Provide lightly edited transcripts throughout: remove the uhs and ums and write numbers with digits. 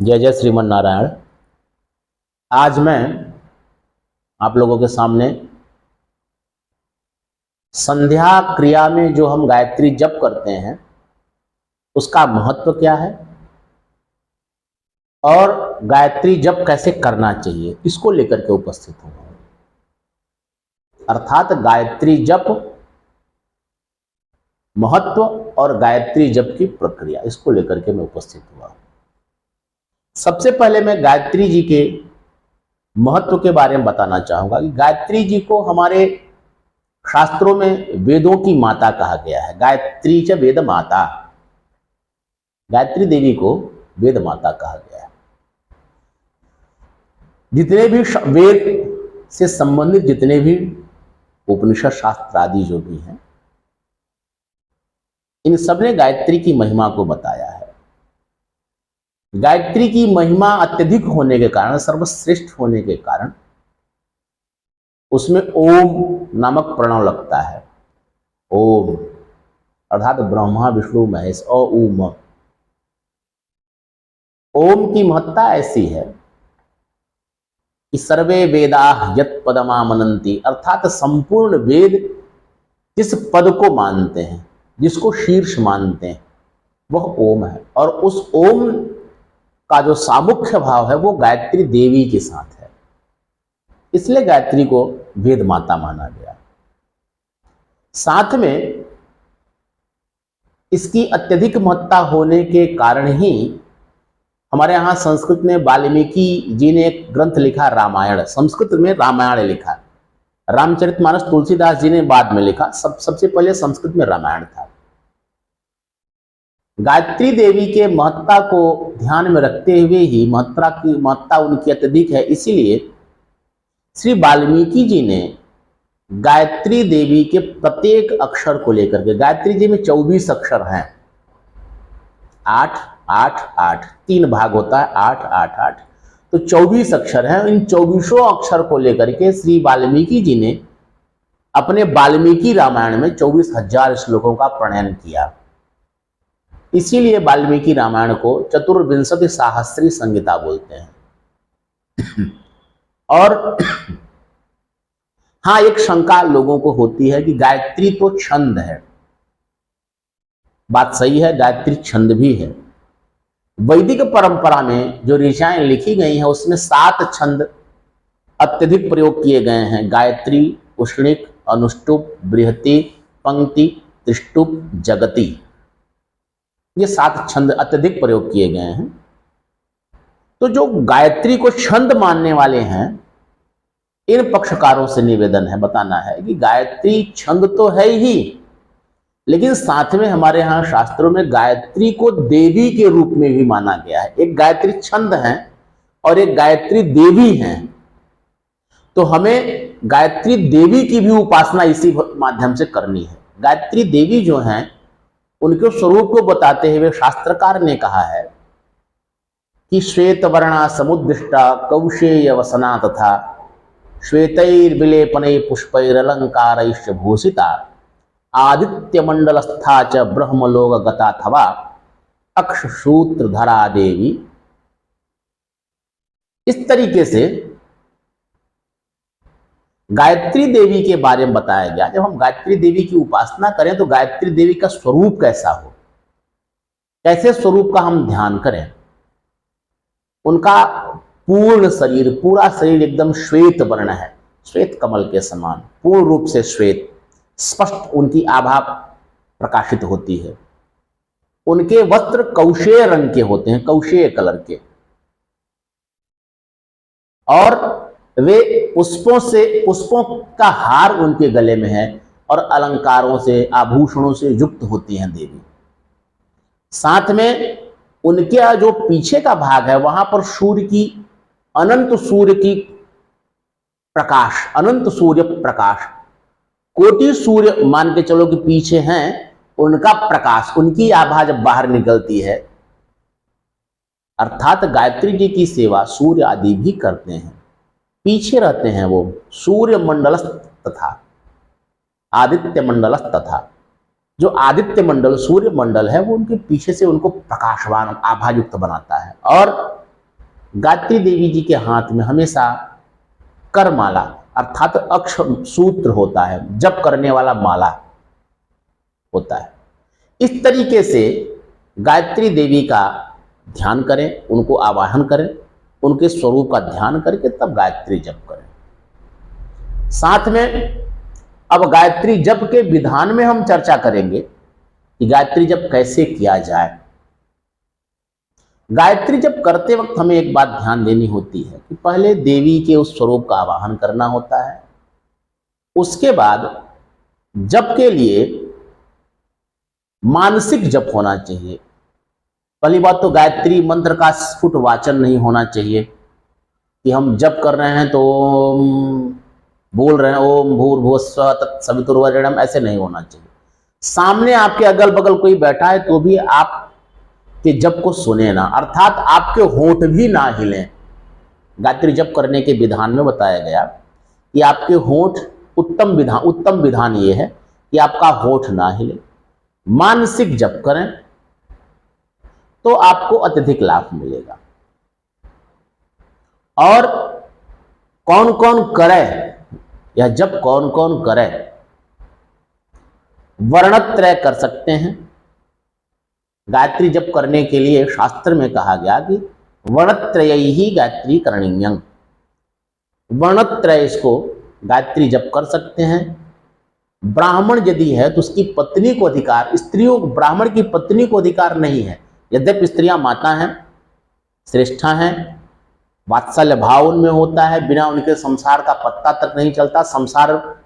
जय जय श्रीमन नारायण। आज मैं आप लोगों के सामने संध्या क्रिया में जो हम गायत्री जप करते हैं उसका महत्व क्या है और गायत्री जप कैसे करना चाहिए, इसको लेकर के उपस्थित हूँ। अर्थात गायत्री जप महत्व और गायत्री जप की प्रक्रिया, इसको लेकर के मैं उपस्थित हुआ। सबसे पहले मैं गायत्री जी के महत्व के बारे में बताना चाहूंगा कि गायत्री जी को हमारे शास्त्रों में वेदों की माता कहा गया है। गायत्री च वेद माता, गायत्री देवी को वेद माता कहा गया है। जितने भी वेद से संबंधित जितने भी उपनिषद शास्त्र आदि जो भी हैं, इन सब ने गायत्री की महिमा को बताया है। गायत्री की महिमा अत्यधिक होने के कारण, सर्वश्रेष्ठ होने के कारण उसमें ओम नामक प्रणव लगता है। ओम अर्थात ब्रह्मा विष्णु महेश ओम। ओम की महत्ता ऐसी है कि सर्वे वेदाः यत् पदमामनन्ति, अर्थात संपूर्ण वेद जिस पद को मानते हैं, जिसको शीर्ष मानते हैं, वह ओम है। और उस ओम का जो सामुख्य भाव है वो गायत्री देवी के साथ है, इसलिए गायत्री को वेद माता माना गया। साथ में इसकी अत्यधिक महत्ता होने के कारण ही हमारे यहाँ संस्कृत में वाल्मीकि जी ने एक ग्रंथ लिखा, रामायण। संस्कृत में रामायण लिखा, रामचरितमानस तुलसीदास जी ने बाद में लिखा। सबसे पहले संस्कृत में रामायण था। गायत्री देवी के महत्ता को ध्यान में रखते हुए ही महत्ता उनकी अत्यधिक है, इसीलिए श्री वाल्मीकि जी ने गायत्री देवी के प्रत्येक अक्षर को लेकर के, गायत्री जी में 24 अक्षर हैं, 8 8 8 3 भाग होता है, 8 8 8, तो 24 अक्षर हैं। इन 24 अक्षर को लेकर के श्री वाल्मीकि जी ने अपने वाल्मीकि रामायण में 24,000 श्लोकों का प्रणयन किया। इसीलिए वाल्मीकि रामायण को चतुर्विंशति सहस्त्री संहिता बोलते हैं। और हाँ, एक शंका लोगों को होती है कि गायत्री तो छंद है। बात सही है, गायत्री छंद भी है। वैदिक परंपरा में जो ऋचाएं लिखी गई हैं उसमें 7 छंद अत्यधिक प्रयोग किए गए हैं। गायत्री, उष्णिक, अनुष्टुप, बृहति, पंक्ति, त्रिष्टुप, जगति, ये 7 छंद अत्यधिक प्रयोग किए गए हैं। तो जो गायत्री को छंद मानने वाले हैं, इन पक्षकारों से निवेदन है, बताना है कि गायत्री छंद तो है ही, लेकिन साथ में हमारे यहाँ शास्त्रों में गायत्री को देवी के रूप में भी माना गया है। एक गायत्री छंद है और एक गायत्री देवी है, तो हमें गायत्री देवी की भी उपासना इसी माध्यम से करनी है। गायत्री देवी जो हैं, उनके स्वरूप को बताते हुए शास्त्रकार ने कहा है कि श्वेत वर्णा समुद्दिष्टा कौशेय वसना तथा श्वेतैर्विलेपनै पुष्पैरलंकारैश्च भूषिता आदित्य मंडलस्था च ब्रह्मलोक गताथवा अक्षसूत्रधरा देवी। इस तरीके से गायत्री देवी के बारे में बताया गया। जब हम गायत्री देवी की उपासना करें तो गायत्री देवी का स्वरूप कैसा हो, कैसे स्वरूप का हम ध्यान करें। उनका पूर्ण शरीर, पूरा शरीर एकदम श्वेत वर्ण है, श्वेत कमल के समान, पूर्ण रूप से श्वेत, स्पष्ट उनकी आभा प्रकाशित होती है। उनके वस्त्र कौशेय रंग के होते हैं, कौशेय कलर के, और वे पुष्पों का हार उनके गले में है और अलंकारों से, आभूषणों से युक्त होती हैं देवी। साथ में उनके जो पीछे का भाग है वहां पर सूर्य की, अनंत सूर्य की प्रकाश, अनंत सूर्य प्रकाश, कोटि सूर्य मान के चलो कि पीछे हैं, उनका प्रकाश, उनकी आभा जब बाहर निकलती है, अर्थात गायत्री जी की सेवा सूर्य आदि भी करते हैं, पीछे रहते हैं वो सूर्य मंडलस्थ तथा आदित्य मंडलस्थ तथा, जो आदित्य मंडल सूर्य मंडल है वो उनके पीछे से उनको प्रकाशवान आभायुक्त बनाता है। और गायत्री देवी जी के हाथ में हमेशा करमाला अर्थात अक्ष सूत्र होता है, जप करने वाला माला होता है। इस तरीके से गायत्री देवी का ध्यान करें, उनको आवाहन करें, उनके स्वरूप का ध्यान करके तब गायत्री जप करें। साथ में अब गायत्री जप के विधान में हम चर्चा करेंगे कि गायत्री जप कैसे किया जाए। गायत्री जप करते वक्त हमें एक बात ध्यान देनी होती है कि पहले देवी के उस स्वरूप का आवाहन करना होता है, उसके बाद जप के लिए मानसिक जप होना चाहिए। पहली बात तो गायत्री मंत्र का स्फुट वाचन नहीं होना चाहिए कि हम जप कर रहे हैं तो बोल रहे हैं ओम भूर्भुवस्सुवः तत्सवितुर्वरेण्यम, ऐसे नहीं होना चाहिए। सामने आपके अगल बगल कोई बैठा है तो भी आप के जप को सुने ना, अर्थात आपके होंठ भी ना हिलें। गायत्री जप करने के विधान में बताया गया कि आपके होंठ उत्तम विधान ये है कि आपका होंठ ना हिले। मानसिक जप करें तो आपको अत्यधिक लाभ मिलेगा। और कौन कौन करे यह जप, कौन कौन करे, वर्णत्रय कर सकते हैं। गायत्री जप करने के लिए शास्त्र में कहा गया कि वर्णत्रय ही गायत्री करणीयं, वर्णत्रय इसको गायत्री जप कर सकते हैं। ब्राह्मण यदि है तो उसकी पत्नी को अधिकार, स्त्रियों ब्राह्मण की पत्नी को अधिकार नहीं है। यद्यपि स्त्रियां माता हैं, श्रेष्ठा हैं, वात्सल्य भाव उनमें होता है, बिना उनके संसार का पत्ता तक नहीं चलता, संसार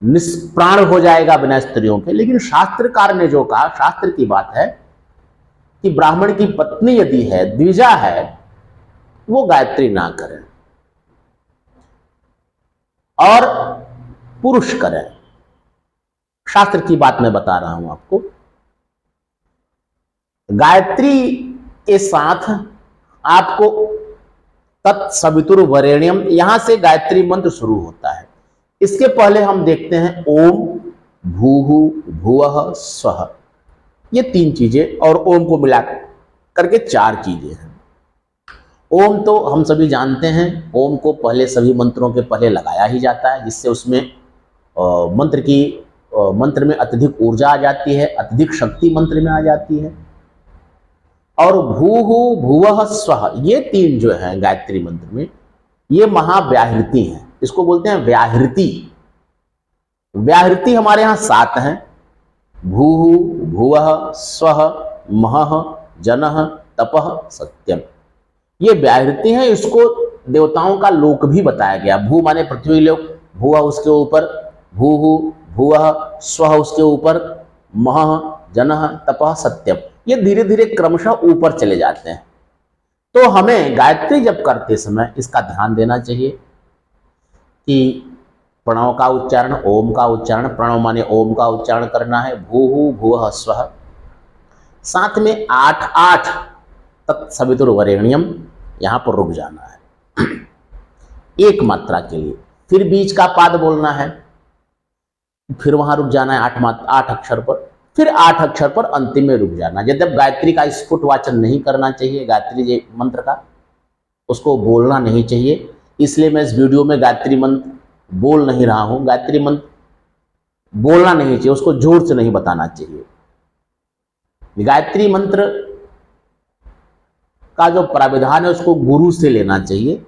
निष्प्राण हो जाएगा बिना स्त्रियों के। लेकिन शास्त्रकार ने जो कहा, शास्त्र की बात है कि ब्राह्मण की पत्नी यदि है, द्विजा है, वो गायत्री ना करें और पुरुष करें। शास्त्र की बात मैं बता रहा हूं आपको। गायत्री के साथ आपको तत्सवितुर्वरेण्यम, यहां से गायत्री मंत्र शुरू होता है। इसके पहले हम देखते हैं ओम भूहु भुवः स्वः, ये 3 चीजें, और ओम को मिला करके 4 चीजें हैं। ओम तो हम सभी जानते हैं, ओम को पहले सभी मंत्रों के पहले लगाया ही जाता है, जिससे उसमें मंत्र में अत्यधिक ऊर्जा आ जाती है, अत्यधिक शक्ति मंत्र में आ जाती है। और भूहु भुवः स्वः, ये 3 जो हैं गायत्री मंत्र में, ये महाव्याहृति हैं। इसको बोलते हैं व्याहृति। व्याहृति हमारे यहाँ 7 हैं, भूहु भुवः स्वः महः जनः तपः सत्यम, ये व्याहृति हैं। इसको देवताओं का लोक भी बताया गया। भू माने पृथ्वी लोक, भुवः उसके ऊपर, भूहु भुवः स्वः उसके ऊपर, महः जनः तपः सत्यम, ये धीरे धीरे क्रमशः ऊपर चले जाते हैं। तो हमें गायत्री जप करते समय इसका ध्यान देना चाहिए कि प्रणव का उच्चारण, ओम का उच्चारण, प्रणव माने ओम का उच्चारण करना है, भूहु भुवः स्वः, साथ में 8 तत्सवितुर्वरेण्यम, यहां पर रुक जाना है एक मात्रा के लिए, फिर बीच का पाद बोलना है, फिर वहां रुक जाना है 8 अक्षर पर, फिर 8 अक्षर पर अंतिम में रुक जाना। यद्यप गायत्री का स्फुट वाचन नहीं करना चाहिए, गायत्री मंत्र का उसको बोलना नहीं चाहिए, इसलिए मैं इस वीडियो में गायत्री मंत्र बोल नहीं रहा हूं। गायत्री मंत्र बोलना नहीं चाहिए, उसको जोर से नहीं बताना चाहिए। गायत्री मंत्र का जो प्राविधान है उसको गुरु से लेना चाहिए।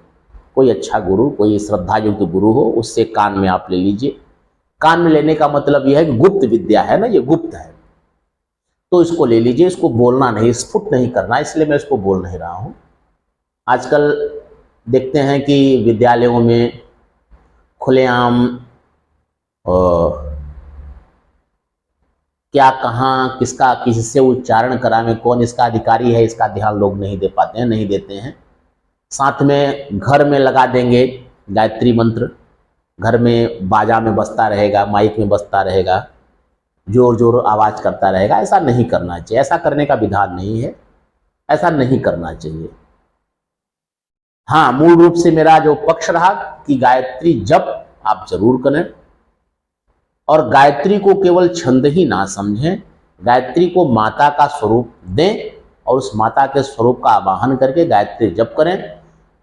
कोई अच्छा गुरु, कोई श्रद्धायुक्त गुरु हो, उससे कान में आप ले लीजिए। कान में लेने का मतलब यह है कि गुप्त विद्या है ना, ये गुप्त है, तो इसको ले लीजिए। इसको बोलना नहीं, स्फुट नहीं करना, इसलिए मैं इसको बोल नहीं रहा हूं। आजकल देखते हैं कि विद्यालयों में खुलेआम क्या, कहाँ, किसका, किससे उच्चारण करावे, कौन इसका अधिकारी है, इसका ध्यान लोग नहीं दे पाते हैं, नहीं देते हैं। साथ में घर में लगा देंगे गायत्री मंत्र, घर में बाजा में बजता रहेगा, माइक में बजता रहेगा, जोर जोर आवाज करता रहेगा। ऐसा नहीं करना चाहिए, ऐसा करने का विधान नहीं है, ऐसा नहीं करना चाहिए। हाँ, मूल रूप से मेरा जो पक्ष रहा कि गायत्री जप आप जरूर करें, और गायत्री को केवल छंद ही ना समझें, गायत्री को माता का स्वरूप दें और उस माता के स्वरूप का आवाहन करके गायत्री जप करें।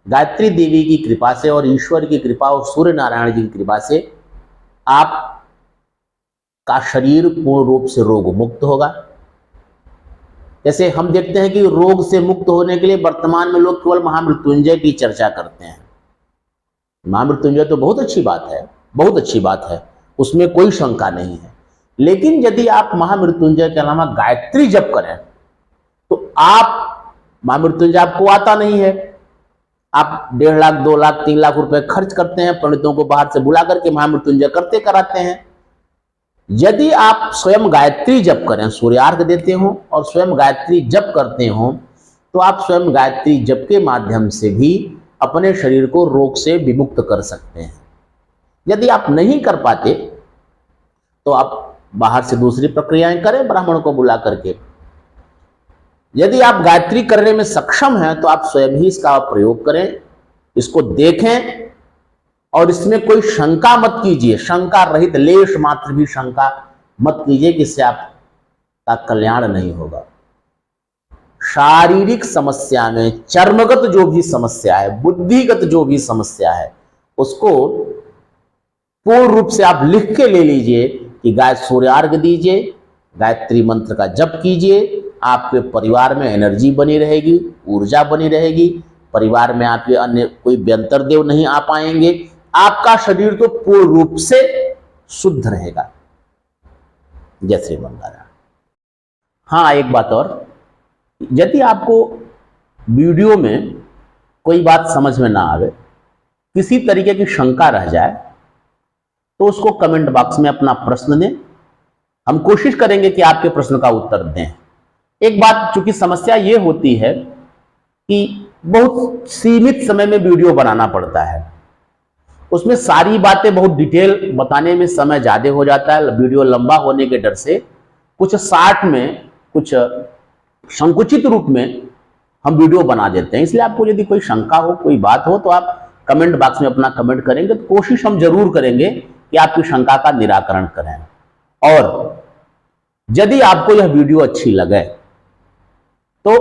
गायत्री देवी की कृपा से और ईश्वर की कृपा और सूर्य नारायण जी की कृपा से आप का शरीर पूर्ण रूप से रोग मुक्त होगा। जैसे हम देखते हैं कि रोग से मुक्त होने के लिए वर्तमान में लोग केवल महामृत्युंजय की चर्चा करते हैं। महामृत्युंजय तो बहुत अच्छी बात है, बहुत अच्छी बात है, उसमें कोई शंका नहीं है। लेकिन यदि आप महामृत्युंजय के अलावा गायत्री जप करें तो आप महामृत्युंजय आपको आता नहीं है, आप 1.5 लाख 2 लाख 3 लाख रुपए खर्च करते हैं, पंडितों को बाहर से बुला करके महामृत्युंजय करते कराते हैं। यदि आप स्वयं गायत्री जप करें, सूर्यार्घ देते हो और स्वयं गायत्री जप करते हो, तो आप स्वयं गायत्री जप के माध्यम से भी अपने शरीर को रोग से विमुक्त कर सकते हैं। यदि आप नहीं कर पाते तो आप बाहर से दूसरी प्रक्रियाएं करें ब्राह्मण को बुला करके। यदि आप गायत्री करने में सक्षम हैं तो आप स्वयं ही इसका प्रयोग करें, इसको देखें और इसमें कोई शंका मत कीजिए, शंका रहित, लेश मात्र भी शंका मत कीजिए कि इससे आपका कल्याण नहीं होगा। शारीरिक समस्या में चर्मगत जो भी समस्या है, बुद्धिगत जो भी समस्या है, उसको पूर्ण रूप से आप लिख के ले लीजिए कि गाय सूर्यार्घ दीजिए, गायत्री मंत्र का जप कीजिए, आपके परिवार में एनर्जी बनी रहेगी, ऊर्जा बनी रहेगी, परिवार में आपके अन्य कोई व्यंतर देव नहीं आ पाएंगे, आपका शरीर तो पूर्ण रूप से शुद्ध रहेगा। जय श्री मंगल। हाँ, एक बात और, यदि आपको वीडियो में कोई बात समझ में ना आवे, किसी तरीके की शंका रह जाए, तो उसको कमेंट बॉक्स में अपना प्रश्न दें, हम कोशिश करेंगे कि आपके प्रश्न का उत्तर दें। एक बात, चूंकि समस्या ये होती है कि बहुत सीमित समय में वीडियो बनाना पड़ता है, उसमें सारी बातें बहुत डिटेल बताने में समय ज़्यादा हो जाता है, वीडियो लंबा होने के डर से कुछ शार्ट में, कुछ संकुचित रूप में हम वीडियो बना देते हैं। इसलिए आपको यदि कोई शंका हो, कोई बात हो, तो आप कमेंट बॉक्स में अपना कमेंट करेंगे तो कोशिश हम जरूर करेंगे कि आपकी शंका का निराकरण करें। और यदि आपको यह वीडियो अच्छी लगे तो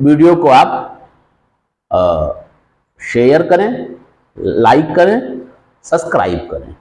वीडियो को आप शेयर करें, लाइक करें, सब्सक्राइब करें।